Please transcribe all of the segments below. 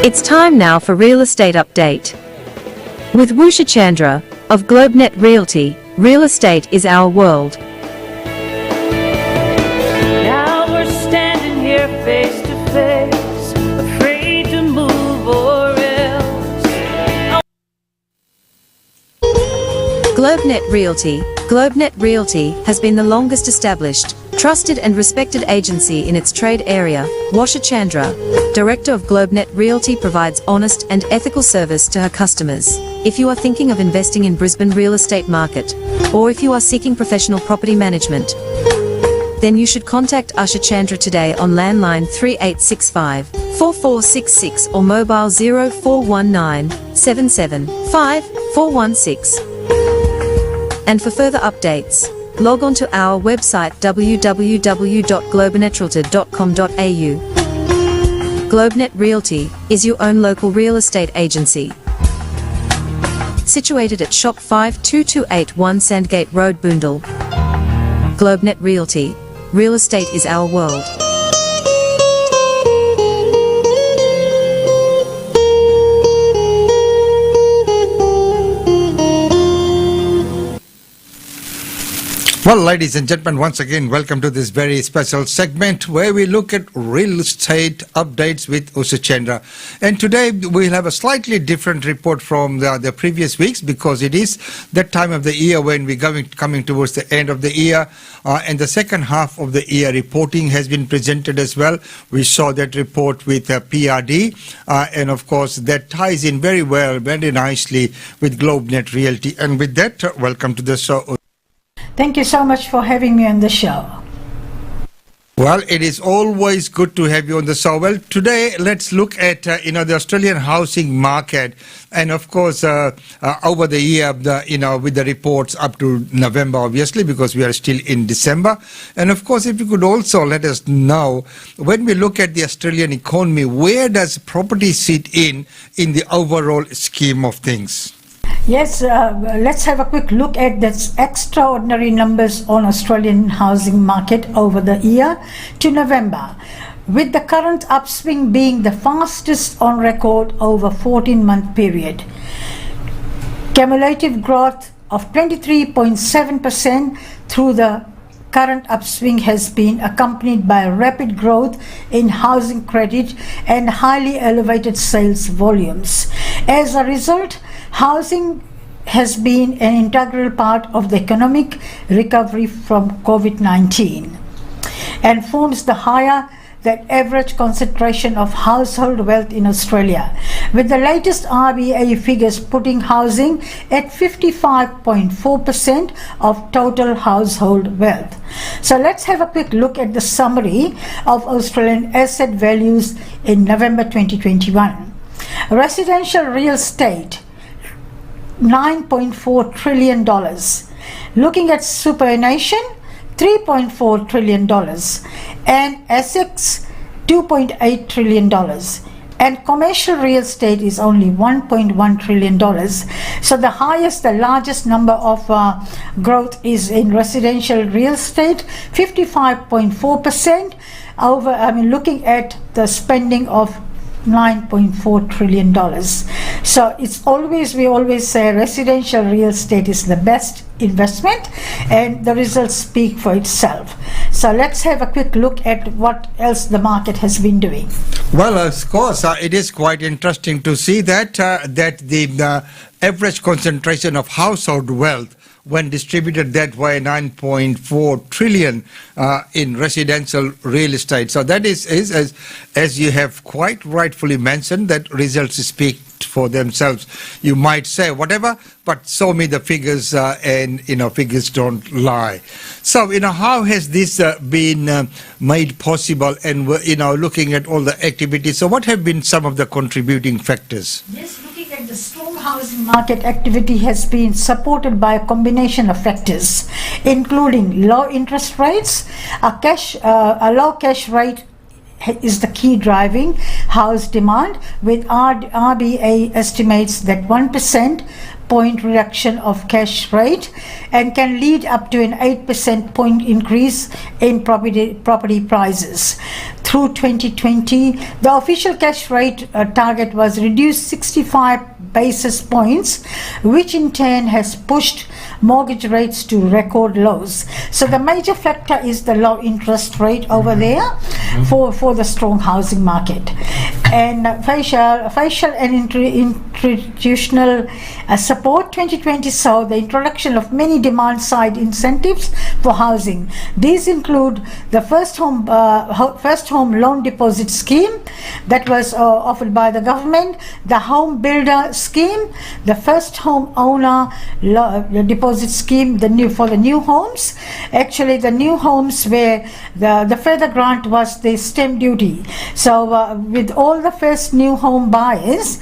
It's time now for Real Estate Update. With Usha Chandra of Globenet Realty, real estate is our world. Now we're standing here face to face, afraid to move or else. Globenet Realty. Globenet Realty has been the longest established, trusted and respected agency in its trade area. Usha Chandra, Director of Globenet Realty, provides honest and ethical service to her customers. If you are thinking of investing in Brisbane real estate market, or if you are seeking professional property management, then you should contact Usha Chandra today on landline 3865 4466 or mobile 0419 775 416. And for further updates, log on to our website www.globenetralty.com.au. Globenet Realty is your own local real estate agency. Situated at Shop 52281 Sandgate Road, Boondall. Globenet Realty. Real estate is our world. Well, ladies and gentlemen, once again, welcome to this very special segment where we look at real estate updates with Usha Chandra. And today we'll have a slightly different report from the previous weeks, because it is that time of the year when we're coming towards the end of the year. And the second half of the year reporting has been presented as well. We saw that report with PRD. And of course, that ties in very well, very nicely with Globenet Realty. And with that, welcome to the show. Thank you so much for having me on the show. Well, it is always good to have you on the show. Well, today let's look at the Australian housing market, and of course over the year, with the reports up to November, obviously, because we are still in December. And of course, if you could also let us know, when we look at the Australian economy, where does property sit in the overall scheme of things? Yes, let's have a quick look at the extraordinary numbers on Australian housing market over the year to November, with the current upswing being the fastest on record over 14-month period. Cumulative growth of 23.7% through the current upswing has been accompanied by rapid growth in housing credit and highly elevated sales volumes. As a result, housing has been an integral part of the economic recovery from COVID-19 and forms the higher than average concentration of household wealth in Australia, with the latest RBA figures putting housing at 55.4% of total household wealth. So let's have a quick look at the summary of Australian asset values in November 2021. Residential real estate, $9.4 trillion. Looking at superannuation, $3.4 trillion. And assets, $2.8 trillion. And commercial real estate is only $1.1 trillion. So the largest number of growth is in residential real estate, 55.4%. Looking at the spending of $9.4 trillion. So we always say residential real estate is the best investment, and the results speak for itself. So let's have a quick look at what else the market has been doing. Well, of course, it is quite interesting to see that the average concentration of household wealth, when distributed that way, 9.4 trillion in residential real estate. So that is as you have quite rightfully mentioned, that results speak for themselves. You might say whatever, but show me the figures, and figures don't lie. So how has this been made possible? And looking at all the activities, so what have been some of the contributing factors? Yes, looking at the strong housing market activity has been supported by a combination of factors, including low interest rates, a low cash rate is the key driving house demand, with RBA estimates that 1% point reduction of cash rate and can lead up to an 8% point increase in property prices. through 2020. The official cash rate target was reduced 65 basis points, which in turn has pushed mortgage rates to record lows. So the major factor is the low interest rate over there for the strong housing market. And facial and institutional support. 2020 saw the introduction of many demand-side incentives for housing. These include the first home loan deposit scheme that was offered by the government, the home builder scheme, the first home owner deposit scheme, for the new homes. Actually, the new homes where the further grant was the stamp duty. So with all the first new home buyers,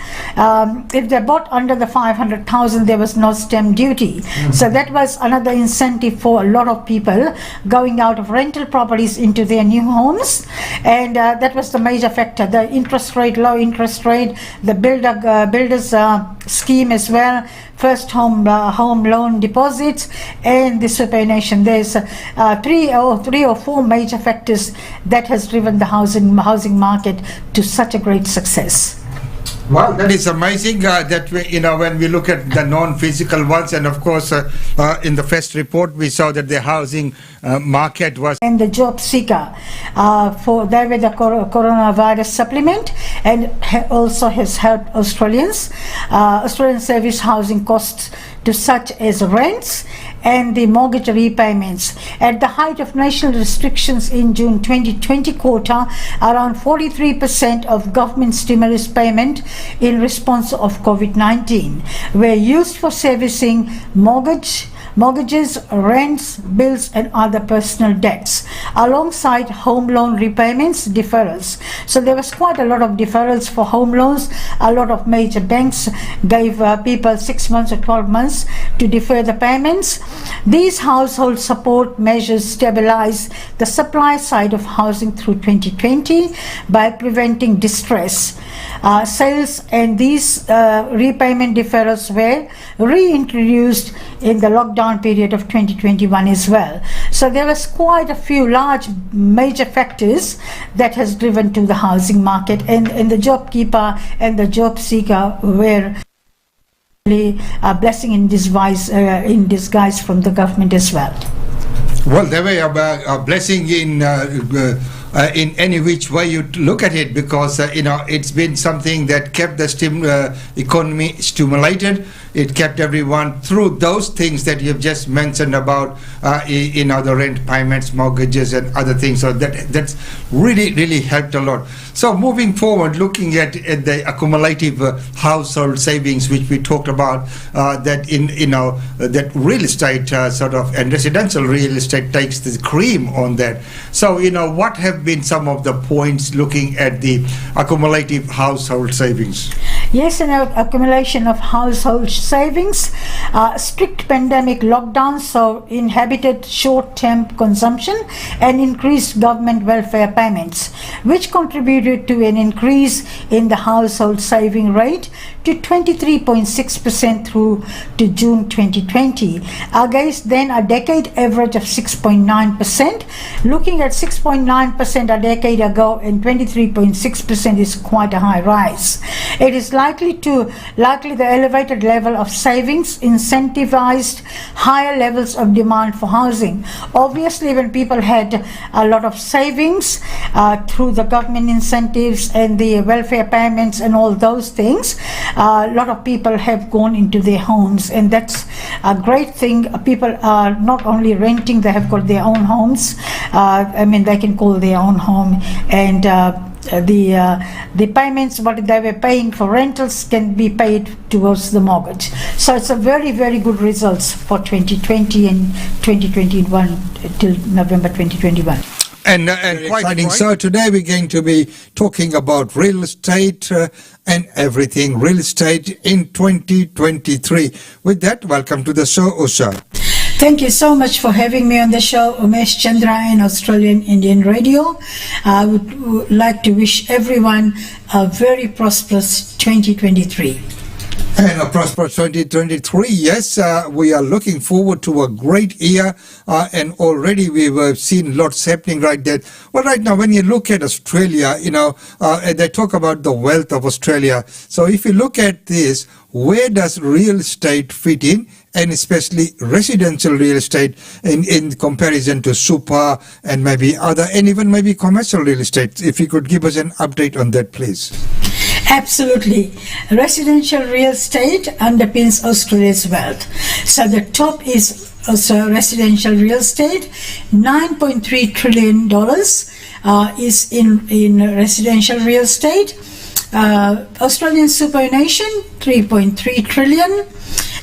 if they bought under the 500,000, there was no stamp duty. So that was another incentive for a lot of people going out of rental properties into their new homes, and that was the major factor. The interest rate, low interest rate, the builders scheme as well, first home loan deposits, and the superannuation. There's three or four major factors that has driven the housing market to such a great success. Well, that is amazing that we, when we look at the non-physical ones, and of course in the first report we saw that the housing market was, and the job seeker for there with the coronavirus supplement, and also has helped Australian service housing costs to such as rents and the mortgage repayments. At the height of national restrictions in June 2020 quarter, around 43% of government stimulus payment in response of COVID-19 were used for servicing mortgages, rents, bills and other personal debts, alongside home loan repayments deferrals. So there was quite a lot of deferrals for home loans. A lot of major banks gave people 6 months or 12 months to defer the payments. These household support measures stabilized the supply side of housing through 2020 by preventing distress sales, and these repayment deferrals were reintroduced in the lockdown period of 2021 as well. So there was quite a few large major factors that has driven to the housing market, and the job keeper and the job seeker were a blessing in disguise from the government as well. well, they were a blessing in any which way you look at it, because it's been something that kept the economy stimulated. It kept everyone through those things that you've just mentioned about the rent payments, mortgages and other things. So that's really helped a lot. So moving forward, looking at the accumulative household savings, which we talked about, that that real estate and residential real estate takes the cream on that. So what have been some of the points looking at the accumulative household savings? Yes, an accumulation of household savings, strict pandemic lockdowns, so inhibited short-term consumption and increased government welfare payments, which contributed to an increase in the household saving rate to 23.6% through to June 2020, against then a decade average of 6.9%. Looking at 6.9% a decade ago and 23.6% is quite a high rise. It is likely the elevated level of savings incentivized higher levels of demand for housing. Obviously, when people had a lot of savings through the government incentives and the welfare payments and all those things, a lot of people have gone into their homes, and that's a great thing. People are not only renting, they have got their own homes. They can call their own home, and the payments what they were paying for rentals can be paid towards the mortgage. So it's a very good results for 2020 and 2021 till November 2021. And quite exciting. So today we're going to be talking about real estate and everything real estate in 2023. With that, welcome to the show, Usha. Thank you so much for having me on the show, Usha Chandra in Australian Indian Radio. I would like to wish everyone a very prosperous 2023. And a prosperous 2023. Yes, we are looking forward to a great year, and already we've seen lots happening right there. Well, right now, when you look at Australia, they talk about the wealth of Australia. So if you look at this, where does real estate fit in, and especially residential real estate in comparison to super and maybe other, and even maybe commercial real estate? If you could give us an update on that, please. Absolutely. Residential real estate underpins Australia's wealth. So the top is also residential real estate. $9.3 trillion is in residential real estate. Australian superannuation, 3.3 trillion.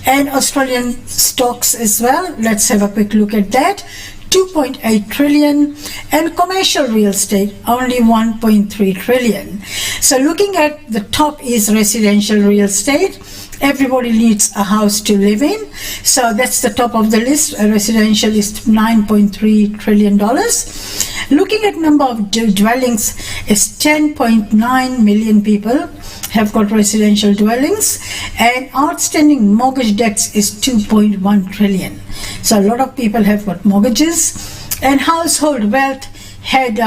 And Australian stocks as well. Let's have a quick look at that. 2.8 trillion, and commercial real estate only 1.3 trillion. So looking at the top is residential real estate. Everybody needs a house to live in, so that's the top of the list. Residential is $9.3 trillion. Looking at number of dwellings is 10.9 million people have got residential dwellings, and outstanding mortgage debts is 2.1 trillion. So a lot of people have got mortgages, and household wealth held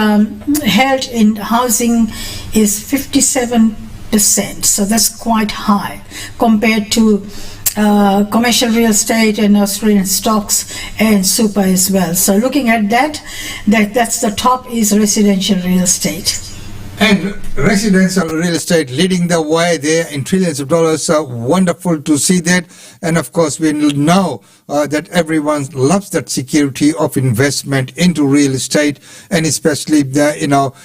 in housing is 57%. So that's quite high compared to commercial real estate and Australian stocks and super as well. So looking at that's the top is residential real estate. And residential real estate leading the way there in trillions of dollars. Wonderful to see that. And of course, we know that everyone loves that security of investment into real estate, and especially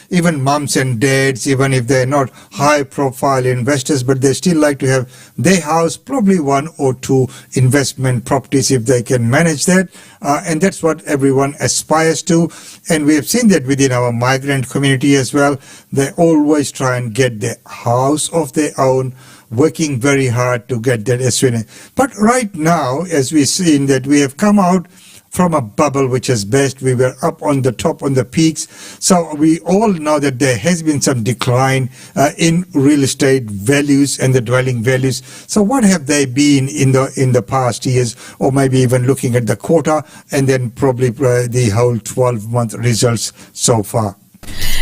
even moms and dads, even if they're not high profile investors, but they still like to have their house, probably one or two investment properties if they can manage that. And that's what everyone aspires to. And we have seen that within our migrant community as well. They always try and get their house of their own, working very hard to get that as soon as. But right now, as we've seen that we have come out from a bubble which is best. We were up on the top on the peaks. So we all know that there has been some decline in real estate values and the dwelling values. So what have they been in the past years, or maybe even looking at the quarter and then probably the whole 12-month results so far?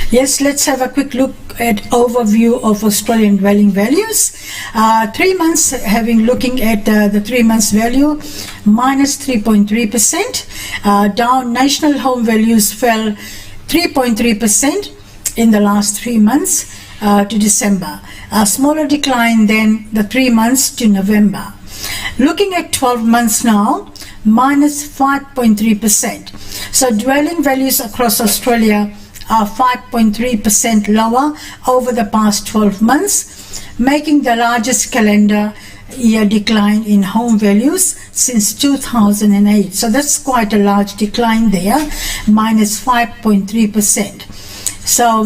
Yes, let's have a quick look at overview of Australian dwelling values. 3 months, looking at the 3 months value, minus 3.3%. Down, national home values fell 3.3% in the last 3 months to December. A smaller decline than the 3 months to November. Looking at 12 months now, minus 5.3%. So dwelling values across Australia are 5.3% lower over the past 12 months, making the largest calendar year decline in home values since 2008. So that's quite a large decline there, minus 5.3%. So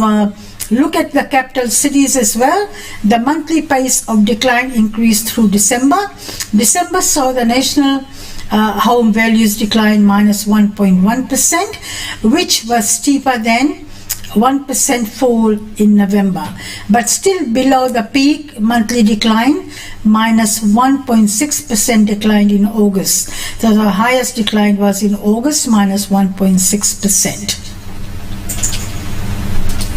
look at the capital cities as well. The monthly pace of decline increased through December. December saw the national home values decline minus 1.1%, which was steeper than 1% fall in November, but still below the peak monthly decline, minus 1.6% decline in August. So the highest decline was in August, minus 1.6%.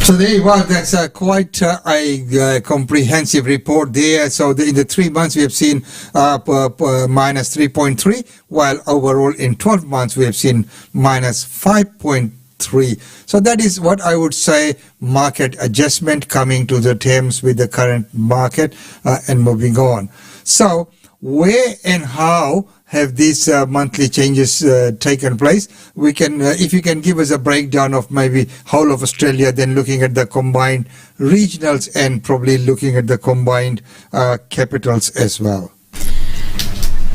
So there you are. That's quite a comprehensive report there. So in the 3 months we have seen minus 3.3, while overall in 12 months we have seen minus 5.3. So that is what I would say, market adjustment coming to the terms with the current market and moving on. So where and how have these monthly changes taken place? We can, if you can give us a breakdown of maybe whole of Australia, then looking at the combined regionals and probably looking at the combined capitals as well.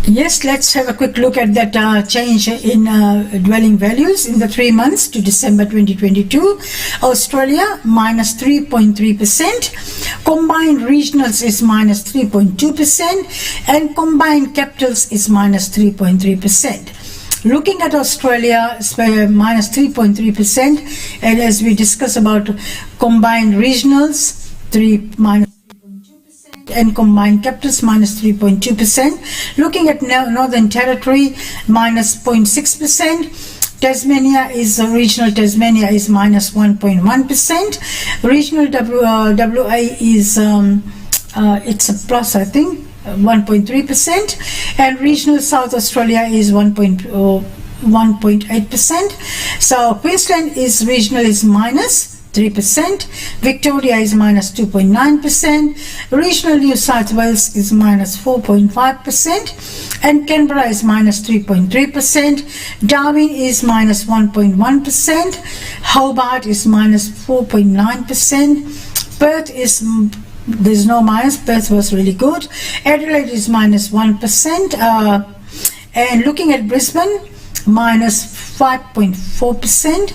Yes, let's have a quick look at that change in dwelling values in the 3 months to December 2022. Australia, minus 3.3%. Combined regionals is minus 3.2%. And combined capitals is minus 3.3%. Looking at Australia, it's minus 3.3%. And as we discuss about combined regionals, minus 3.2%. and combined capitals minus 3.2%. Looking at Northern Territory, minus 0.6%. Tasmania is regional Tasmania is minus 1.1%. Regional WA is it's a plus, I think, 1.3%, and regional South Australia is 1.8%. So Queensland is regional is minus 3%, Victoria is minus 2.9%, regional New South Wales is minus 4.5%, and Canberra is minus 3.3%, Darwin is minus 1.1%, Hobart is minus 4.9%, Perth is, there's no minus, Perth was really good, Adelaide is minus 1%, and looking at Brisbane, minus 5.4%,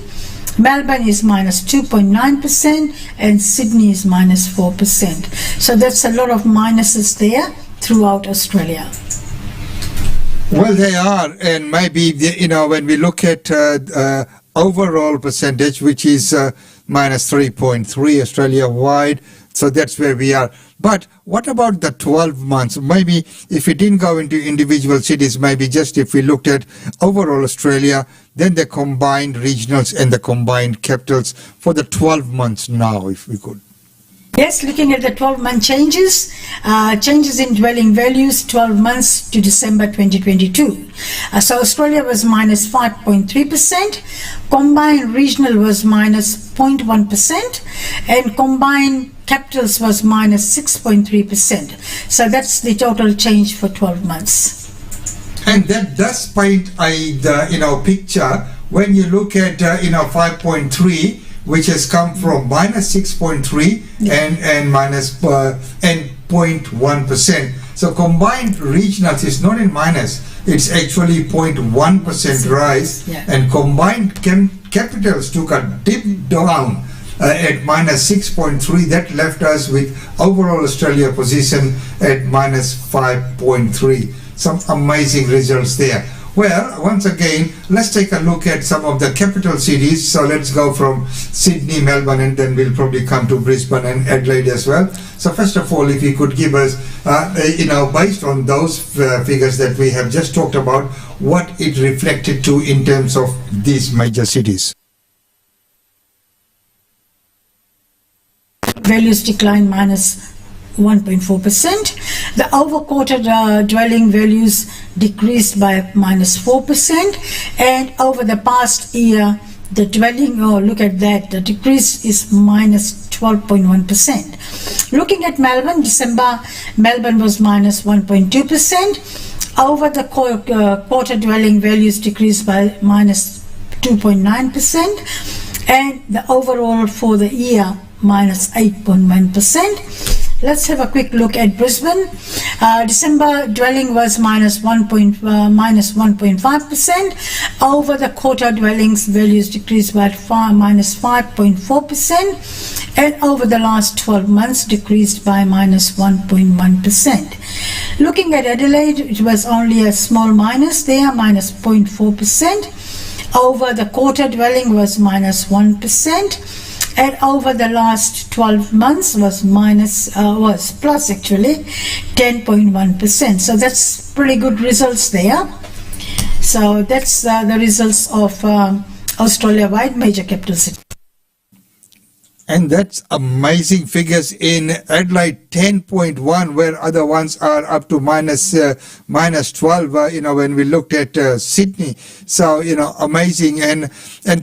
Melbourne is minus 2.9%, and Sydney is minus 4%. So that's a lot of minuses there throughout Australia. Well, they are, and maybe, when we look at overall percentage, which is minus 3.3 Australia-wide, so that's where we are. But what about the 12 months? Maybe if we didn't go into individual cities, maybe just if we looked at overall Australia, then the combined regionals and the combined capitals for the 12 months now, if we could. Yes, looking at the 12-month changes, changes in dwelling values 12 months to December 2022. So Australia was minus 5.3%, combined regional was minus 0.1%, and combined capitals was minus 6.3%. So that's the total change for 12 months. And that does paint a picture when you look at 5.3, which has come from minus 6.3 and minus 0.1%. So combined regionals is not in minus, it's actually 0.1% rise, and combined capitals took a dip down at minus 6.3. That left us with overall Australia position at minus 5.3. Some amazing results there. Well, once again, let's take a look at some of the capital cities. So let's go from Sydney, Melbourne, and then we'll probably come to Brisbane and Adelaide as well. So first of all, if you could give us, based on those figures that we have just talked about, what it reflected to in terms of these major cities. Values declined minus 1.4%. The over-quarter dwelling values decreased by minus 4%, and over the past year, the dwelling, look at that, the decrease is minus 12.1%. Looking at Melbourne, December, Melbourne was minus 1.2%. Over the quarter dwelling values decreased by minus 2.9%, and the overall for the year minus 8.1%. Let's have a quick look at Brisbane. December dwelling was minus 1.5%. Over the quarter dwellings values decreased by minus 5.4%, and over the last 12 months decreased by minus 1.1%. Looking at Adelaide, it was only a small minus there, minus 0.4%. Over the quarter dwelling was minus 1%. And over the last 12 months was plus actually 10.1%. So that's pretty good results there. So that's the results of Australia-wide major capital cities. And that's amazing figures in Adelaide, 10.1, where other ones are up to minus 12, when we looked at Sydney. So, amazing. And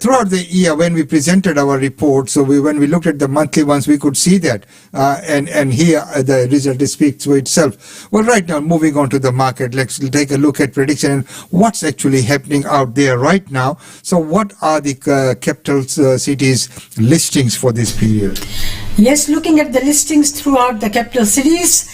throughout the year, when we presented our report, so when we looked at the monthly ones, we could see that. And here the result speaks for itself. Well, right now, moving on to the market, let's take a look at prediction and what's actually happening out there right now. So what are the capital cities listings for this period? Yes, looking at the listings throughout the capital cities,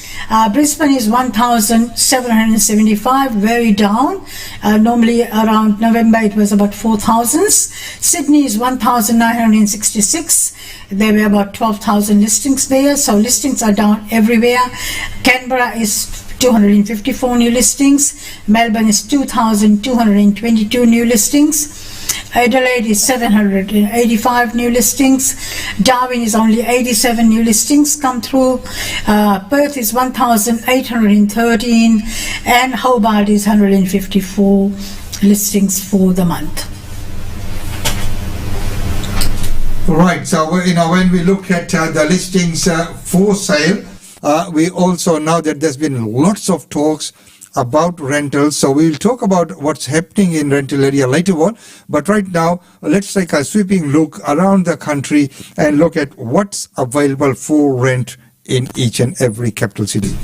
Brisbane is 1,775, very down. Normally around November it was about 4,000. Sydney is 1,966. There were about 12,000 listings there, so listings are down everywhere. Canberra is 254 new listings. Melbourne is 2,222 new listings. Adelaide is 785 new listings. Darwin is only 87 new listings come through. Perth is 1,813 and Hobart is 154 listings for the month. Right, so when we look at the listings for sale, we also know that there's been lots of talks about rentals, so we'll talk about what's happening in rental area later on, but right now let's take a sweeping look around the country and look at what's available for rent in each and every capital city.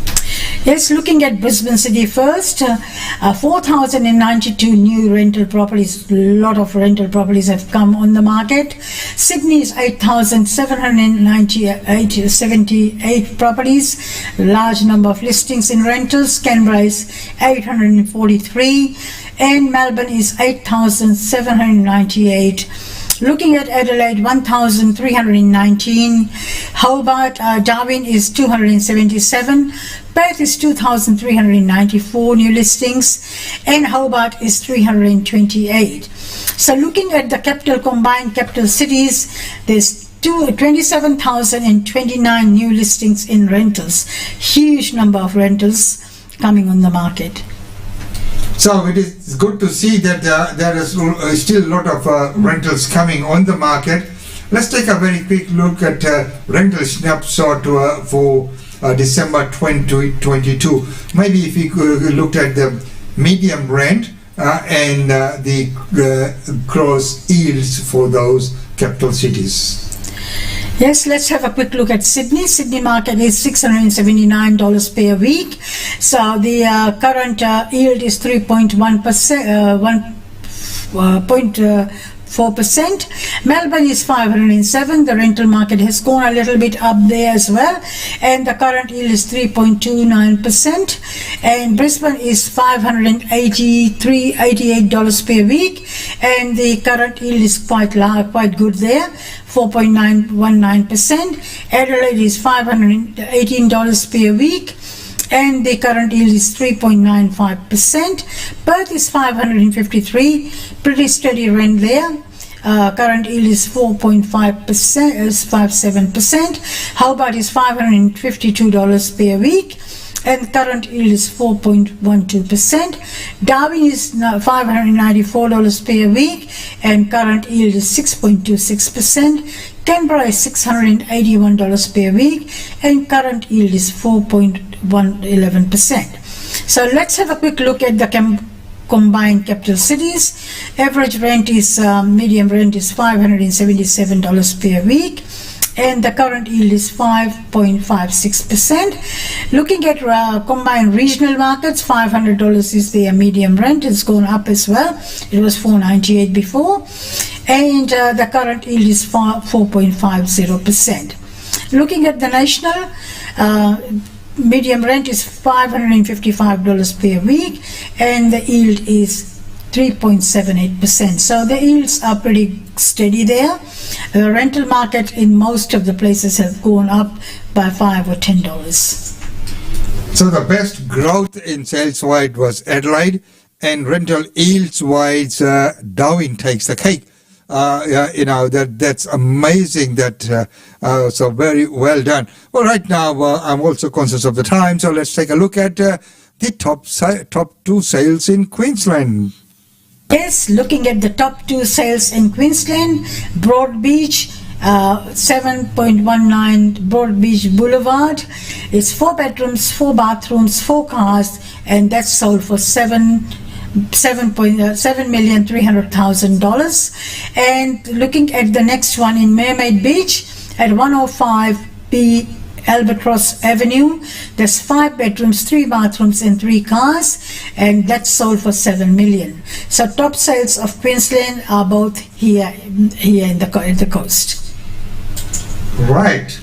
Yes, looking at Brisbane City first, 4,092 new rental properties, a lot of rental properties have come on the market. Sydney is 8,778 properties, large number of listings in rentals. Canberra is 843 and Melbourne is 8,798. Looking at Adelaide, 1,319. Hobart, Darwin is 277. Perth is 2,394 new listings. And Hobart is 328. So looking at the combined capital cities, there's 27,029 new listings in rentals. Huge number of rentals coming on the market. So it is good to see that there is still a lot of rentals coming on the market. Let's take a very quick look at rental snapshot for December 2022. Maybe if we looked at the medium rent and the gross yields for those capital cities. Yes, let's have a quick look at Sydney. Sydney market is $679 per week. So the current yield is 1.4%. Melbourne is 507. The rental market has gone a little bit up there as well, and the current yield is 3.29%. And Brisbane is $588 per week, and the current yield is quite good there, 4.919%. Adelaide is $518 per week, and the current yield is 3.95%. Perth is 553, pretty steady rent there. Current yield is 4.57%. Hobart is $552 per week, and current yield is 4.12%. Darwin is $594 per week, and current yield is 6.26%. Canberra is $681 per week, and current yield is 4.11%. So let's have a quick look at the combined capital cities. Average rent is medium rent is $577 per week, and the current yield is 5.56%. Looking at combined regional markets, $500 is their medium rent. It's gone up as well. It was $498 before, and the current yield is 4.50%. Looking at the national, medium rent is $555 per week, and the yield is 3.78%. So the yields are pretty steady there. The rental market in most of the places have gone up by $5 or $10. So the best growth in sales wide was Adelaide, and rental yields wise Darwin takes the cake. That's amazing. So very well done. Well, right now I'm also conscious of the time, so let's take a look at the top two sales in Queensland. Yes, looking at the top two sales in Queensland, Broadbeach, 7.19 Broadbeach Boulevard. It's 4 bedrooms, 4 bathrooms, 4 cars, and that's sold for $7,300,000. And looking at the next one in Mermaid Beach at 105B Albatross Avenue, there's 5 bedrooms, 3 bathrooms and 3 cars, and that's sold for $7 million. So top sales of Queensland are both here in the coast. Right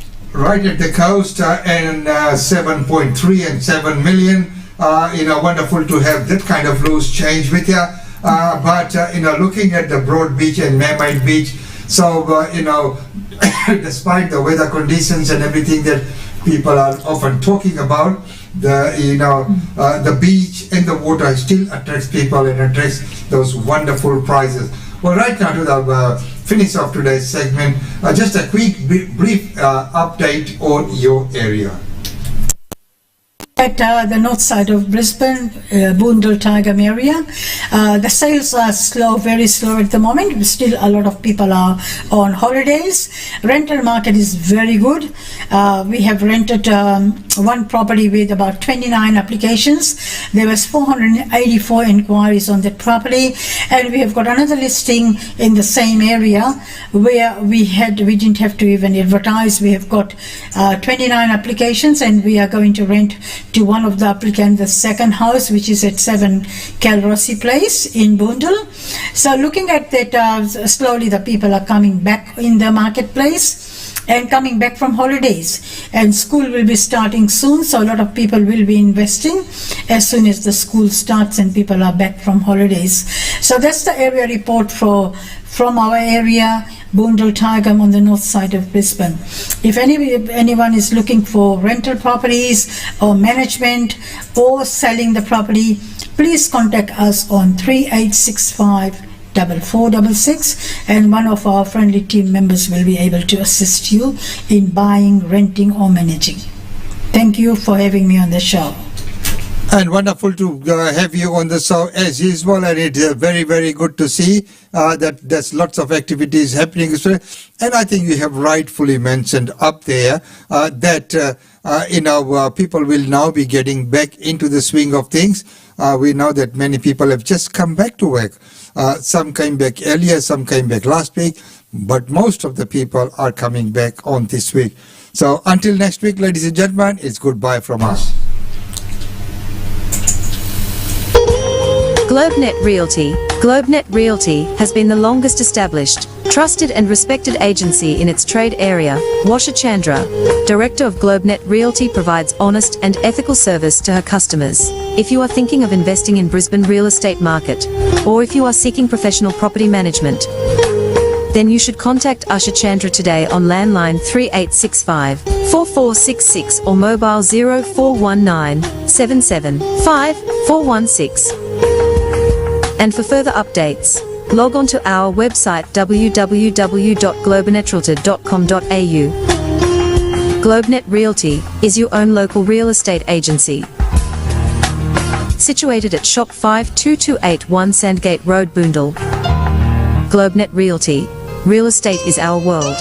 at the coast, and 7.3 and 7 million. Wonderful to have that kind of loose change with you. But looking at the Broadbeach and Mermaid Beach, so despite the weather conditions and everything that people are often talking about, the beach and the water still attracts people and attracts those wonderful prices. Well, right now to the finish of today's segment, just a quick brief update on your area. At the north side of Brisbane, Boondall Tigam area, the sales are slow, very slow at the moment. Still a lot of people are on holidays. Rental market is very good. We have rented one property with about 29 applications. There was 484 inquiries on that property, and we have got another listing in the same area where we didn't have to even advertise. We have got 29 applications, and we are going to rent to one of the applicants the second house, which is at 7 Calrossi Place in Boondall. So looking at that, slowly the people are coming back in the marketplace and coming back from holidays, and school will be starting soon, so a lot of people will be investing as soon as the school starts and people are back from holidays. So that's the area report from our area, Boondall Tigam, on the north side of Brisbane. If anyone is looking for rental properties or management or selling the property, please contact us on 3865 4466, and one of our friendly team members will be able to assist you in buying, renting or managing. Thank you for having me on the show. And wonderful to have you on the show as usual, and it's very, very good to see that there's lots of activities happening. And I think you have rightfully mentioned up there that people will now be getting back into the swing of things. We know that many people have just come back to work. Some came back earlier, some came back last week, but most of the people are coming back on this week. So until next week, ladies and gentlemen, it's goodbye from us. Globenet Realty. Globenet Realty has been the longest established, trusted and respected agency in its trade area. Usha Chandra, Director of Globenet Realty, provides honest and ethical service to her customers. If you are thinking of investing in Brisbane real estate market, or if you are seeking professional property management, then you should contact Usha Chandra today on landline 3865 4466 or mobile 0419 775 416. And for further updates, log on to our website www.globenetralty.com.au. Globenet Realty is your own local real estate agency. Situated at Shop 52281 Sandgate Road, Boondall. Globenet Realty. Real estate is our world.